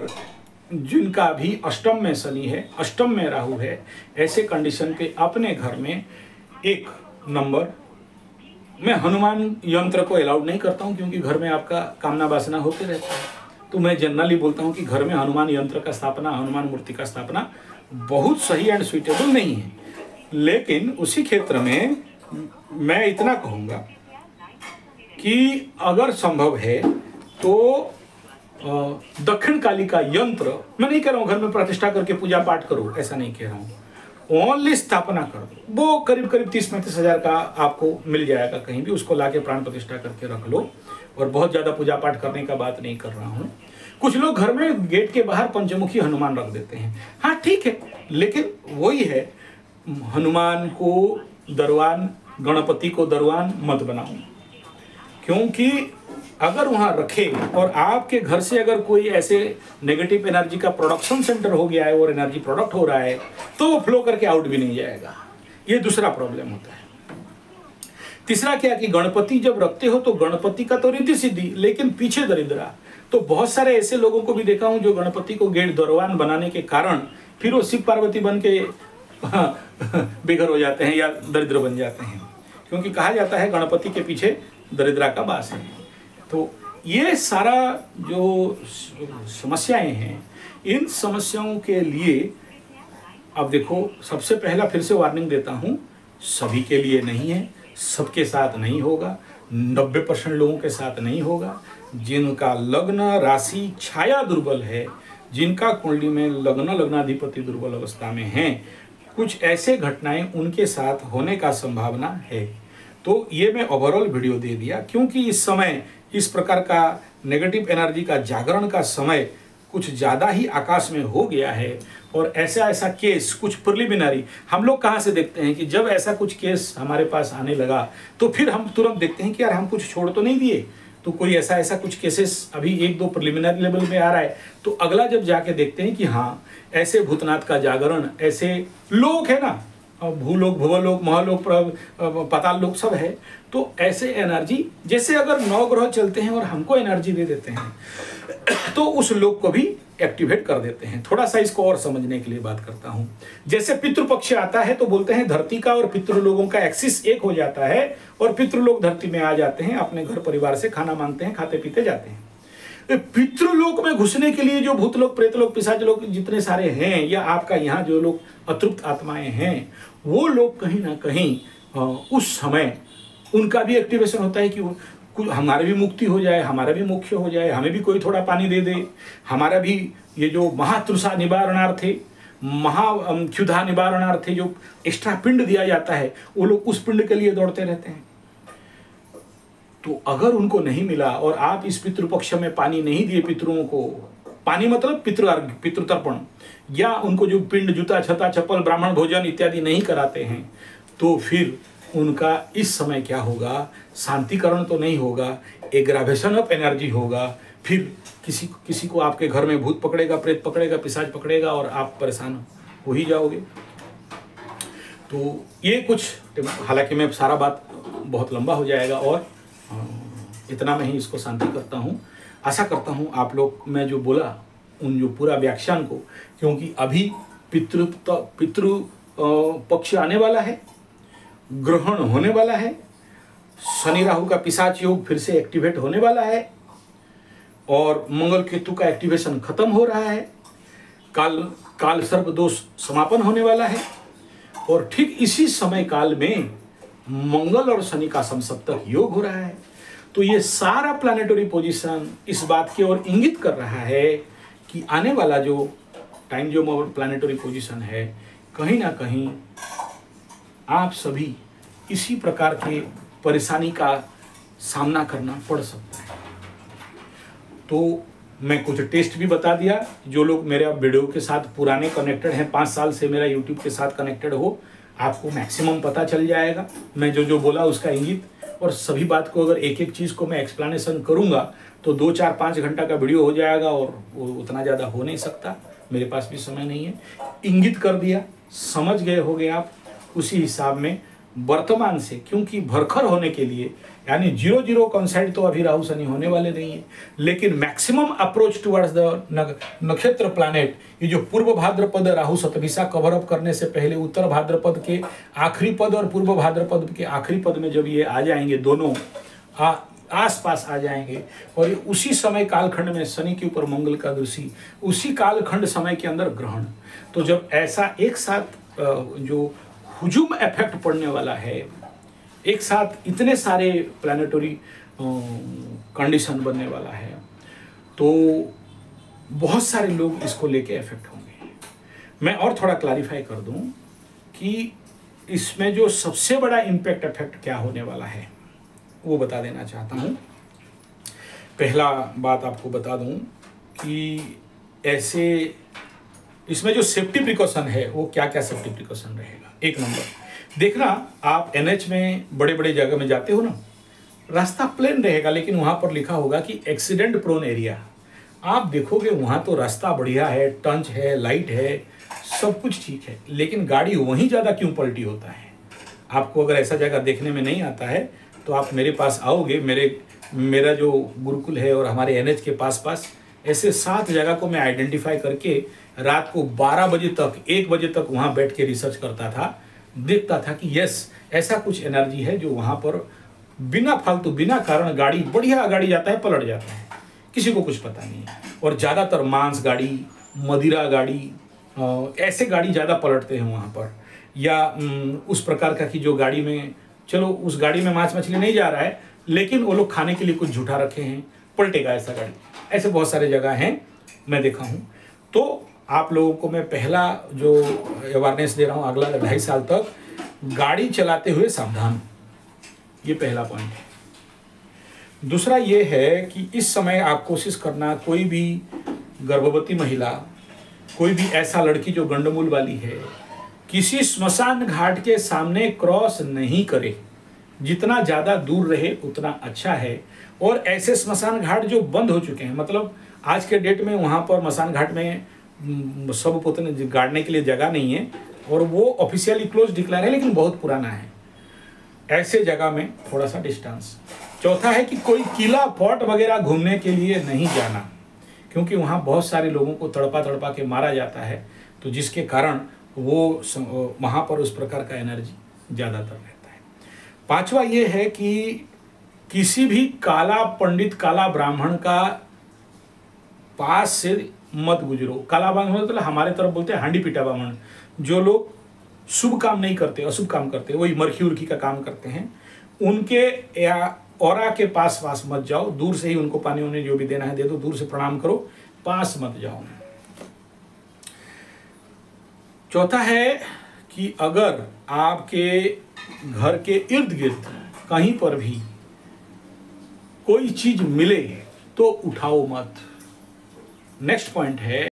अगर जिनका भी अष्टम में शनि है, अष्टम में राहु है, ऐसे कंडीशन पे अपने घर में एक नंबर, मैं हनुमान यंत्र को अलाउड नहीं करता हूं क्योंकि घर में आपका कामना वासना होते रहता है, तो मैं जनरली बोलता हूं कि घर में हनुमान यंत्र का स्थापना, हनुमान मूर्ति का स्थापना बहुत सही एंड सुइटेबल नहीं है। लेकिन उसी क्षेत्र में मैं इतना कहूँगा कि अगर संभव है तो दक्षिण काली का यंत्र, मैं नहीं कह रहा हूँ घर में प्रतिष्ठा करके पूजा पाठ करो, ऐसा नहीं कह रहा हूँ, ओनली स्थापना कर दो। वो करीब करीब 30-35 हज़ार का आपको मिल जाएगा कहीं भी, उसको लाके प्राण प्रतिष्ठा करके रख लो। और बहुत ज़्यादा पूजा पाठ करने का बात नहीं कर रहा हूँ। कुछ लोग घर में गेट के बाहर पंचमुखी हनुमान रख देते हैं, हाँ ठीक है, लेकिन वही है, हनुमान को दरवान, गणपति को दरवान मत बनाओ, क्योंकि अगर वहाँ रखे और आपके घर से अगर कोई ऐसे नेगेटिव एनर्जी का प्रोडक्शन सेंटर हो गया है और एनर्जी प्रोडक्ट हो रहा है तो वो फ्लो करके आउट भी नहीं जाएगा। ये दूसरा प्रॉब्लम होता है। तीसरा क्या कि गणपति जब रखते हो तो गणपति का तो रिद्धि सिद्धि, लेकिन पीछे दरिद्रा। तो बहुत सारे ऐसे लोगों को भी देखा हूँ जो गणपति को गेट दरवान बनाने के कारण फिर वो शिव पार्वती बन के बेघर हो जाते हैं या दरिद्र बन जाते हैं, क्योंकि कहा जाता है गणपति के पीछे दरिद्रा का वास है। तो ये सारा जो समस्याएं हैं, इन समस्याओं के लिए अब देखो, सबसे पहला फिर से वार्निंग देता हूं, सभी के लिए नहीं है, सबके साथ नहीं होगा, 90% लोगों के साथ नहीं होगा। जिनका लग्न राशि छाया दुर्बल है, जिनका कुंडली में लग्नाधिपति दुर्बल अवस्था में है, कुछ ऐसे घटनाएं उनके साथ होने का संभावना है। तो ये मैं ओवरऑल वीडियो दे दिया क्योंकि इस समय इस प्रकार का नेगेटिव एनर्जी का जागरण का समय कुछ ज़्यादा ही आकाश में हो गया है। और ऐसा केस कुछ प्रिलिमिनरी हम लोग कहाँ से देखते हैं कि जब ऐसा कुछ केस हमारे पास आने लगा तो फिर हम तुरंत देखते हैं कि यार हम कुछ छोड़ तो नहीं दिए। तो कोई ऐसा कुछ केसेस अभी 1-2 प्रिलिमिनरी लेवल में आ रहा है, तो अगला जब जाके देखते हैं कि हाँ ऐसे भूतनाथ का जागरण, ऐसे लोक है ना, भूलोक, भुवलोक, महलोक, पाताल लोक सब है, तो ऐसे एनर्जी जैसे अगर 9 ग्रह चलते हैं और हमको एनर्जी दे देते हैं तो उस लोक को भी एक्टिवेट कर देते हैं। थोड़ा सा इसको और समझने के लिए बात करता हूं। जैसे पितृपक्ष आता है तो बोलते हैं धरती का और पितृलोगों का एक्सिस एक हो जाता है और पितृलोक धरती में आ जाते हैं, अपने घर परिवार से खाना मांगते हैं, खाते पीते जाते हैं। पितृलोक में घुसने के लिए जो भूतलोक, प्रेतलोक, पिशाच लोग जितने सारे हैं, या आपका यहाँ जो लोग अतृप्त आत्माएं हैं, वो लोग कहीं ना कहीं उस समय उनका भी एक्टिवेशन होता है कि कुछ हमारा भी मुक्ति हो जाए, हमारा भी मोक्ष हो जाए, हमें भी कोई थोड़ा पानी दे दे, हमारा भी ये जो महातृषा निवारणार्थे, क्षुधा निवारणार्थे जो एक्स्ट्रा पिंड दिया जाता है, वो लोग उस पिंड के लिए दौड़ते रहते हैं। तो अगर उनको नहीं मिला और आप इस पितृपक्ष में पानी नहीं दिए पितरों को, पानी मतलब पितृतर्पण, या उनको जो पिंड, जूता, छता, चप्पल, ब्राह्मण भोजन इत्यादि नहीं कराते हैं, तो फिर उनका इस समय क्या होगा, शांतिकरण तो नहीं होगा, एग्रावेशन ऑफ एनर्जी होगा। फिर किसी को आपके घर में भूत पकड़ेगा, प्रेत पकड़ेगा, पिशाच पकड़ेगा और आप परेशान हो ही जाओगे। तो ये कुछ, हालांकि मैं सारा बात बहुत लंबा हो जाएगा और इतना मैं ही इसको शांति करता हूँ। आशा करता हूँ आप लोग, मैं जो बोला उन जो पूरा व्याख्यान को, क्योंकि अभी पितृ पक्ष आने वाला है, ग्रहण होने वाला है, शनि राहु का पिशाच योग फिर से एक्टिवेट होने वाला है और मंगल केतु का एक्टिवेशन खत्म हो रहा है, काल सर्प दोष समापन होने वाला है और ठीक इसी समय काल में मंगल और शनि का समसप्तक योग हो रहा है। तो ये सारा प्लैनेटरी पोजीशन इस बात की ओर इंगित कर रहा है कि आने वाला जो टाइम, जो प्लैनेटरी पोजीशन है, कहीं ना कहीं आप सभी इसी प्रकार के परेशानी का सामना करना पड़ सकता है। तो मैं कुछ टेस्ट भी बता दिया। जो लोग मेरे वीडियो के साथ पुराने कनेक्टेड हैं, 5 साल से मेरा यूट्यूब के साथ कनेक्टेड हो, आपको मैक्सिमम पता चल जाएगा मैं जो बोला उसका इंगित। और सभी बात को अगर एक चीज़ को मैं एक्सप्लेनेशन करूँगा तो 2, 4, 5 घंटा का वीडियो हो जाएगा और वो उतना ज़्यादा हो नहीं सकता, मेरे पास भी समय नहीं है। इंगित कर दिया, समझ गए होगे आप, उसी हिसाब में वर्तमान से, क्योंकि भरखर होने के लिए, यानी 0-0 कॉन्साइड तो अभी राहु शनि होने वाले नहीं है, लेकिन मैक्सिमम अप्रोच टुवर्ड्स द नक्षत्र प्लैनेट, ये जो पूर्व भाद्रपद राहु शतभिषा कवर अप करने से पहले उत्तर भाद्रपद के आखिरी पद और पूर्व भाद्रपद के आखिरी पद में जब ये आ जाएंगे, दोनों आसपास आ जाएंगे, और ये उसी समय कालखंड में शनि के ऊपर मंगल का दृष्टि, उसी कालखंड समय के अंदर ग्रहण, तो जब ऐसा एक साथ जो हुजूम इफेक्ट पड़ने वाला है, एक साथ इतने सारे प्लानिटरी कंडीशन बनने वाला है, तो बहुत सारे लोग इसको लेके इफेक्ट होंगे। मैं और थोड़ा क्लैरिफाई कर दूं कि इसमें जो सबसे बड़ा इम्पैक्ट इफेक्ट क्या होने वाला है वो बता देना चाहता हूं। पहला बात आपको बता दूं कि ऐसे इसमें जो सेफ्टी प्रिकॉशन है वो क्या क्या सेफ्टी प्रिकॉशन रहेगा। एक नंबर, देखना आप एनएच में बड़े बड़े जगह में जाते हो ना, रास्ता प्लेन रहेगा लेकिन वहाँ पर लिखा होगा कि एक्सीडेंट प्रोन एरिया। आप देखोगे वहाँ तो रास्ता बढ़िया है, टंच है, लाइट है, सब कुछ ठीक है, लेकिन गाड़ी वहीं ज़्यादा क्यों पलटी होता है। आपको अगर ऐसा जगह देखने में नहीं आता है तो आप मेरे पास आओगे, मेरा जो गुरुकुल है और हमारे एनएच के पास ऐसे 7 जगह को मैं आइडेंटिफाई करके रात को 12 बजे तक 1 बजे तक वहाँ बैठ के रिसर्च करता था, देखता था कि यस ऐसा कुछ एनर्जी है जो वहाँ पर बिना फालतू बिना कारण गाड़ी, बढ़िया गाड़ी जाता है, पलट जाता है, किसी को कुछ पता नहीं है। और ज़्यादातर मांस गाड़ी, मदिरा गाड़ी, ऐसे गाड़ी ज़्यादा पलटते हैं वहाँ पर, या उस प्रकार का कि जो गाड़ी में, चलो उस गाड़ी में मांस मछली नहीं जा रहा है लेकिन वो लोग खाने के लिए कुछ झूठा रखे हैं, पलटेगा ऐसा गाड़ी। ऐसे बहुत सारे जगह हैं मैं देखा हूँ। तो आप लोगों को मैं पहला जो अवेयरनेस दे रहा हूँ, अगला 2.5 साल तक गाड़ी चलाते हुए सावधान, ये पहला पॉइंट है। दूसरा ये है कि इस समय आप कोशिश करना, कोई भी गर्भवती महिला, कोई भी ऐसा लड़की जो गंडमूल वाली है, किसी स्मशान घाट के सामने क्रॉस नहीं करे। जितना ज़्यादा दूर रहे उतना अच्छा है। और ऐसे स्मशान घाट जो बंद हो चुके हैं, मतलब आज के डेट में वहाँ पर स्मशान घाट में सब पोतने गाड़ने के लिए जगह नहीं है और वो ऑफिशियली क्लोज डिक्लेयर है लेकिन बहुत पुराना है, ऐसे जगह में थोड़ा सा डिस्टेंस। चौथा है कि कोई किला फोर्ट वगैरह घूमने के लिए नहीं जाना, क्योंकि वहाँ बहुत सारे लोगों को तड़पा के मारा जाता है, तो जिसके कारण वो वहाँ पर उस प्रकार का एनर्जी ज़्यादातर रहता है। पांचवा ये है कि किसी भी काला पंडित, काला ब्राह्मण का पास से मत गुजरो। काला ब्राह्मण मतलब हमारे तरफ बोलते हैं हांडी पीटा ब्राह्मण, जो लोग शुभ काम नहीं करते, अशुभ काम करते, वही मरखी उर्खी का काम करते हैं, उनके या औरा के पास मत जाओ। दूर से ही उनको पानी उन्हें जो भी देना है दे दो, दूर से प्रणाम करो, पास मत जाओ। चौथा है कि अगर आपके घर के इर्द गिर्द कहीं पर भी कोई चीज मिले तो उठाओ मत। नेक्स्ट पॉइंट है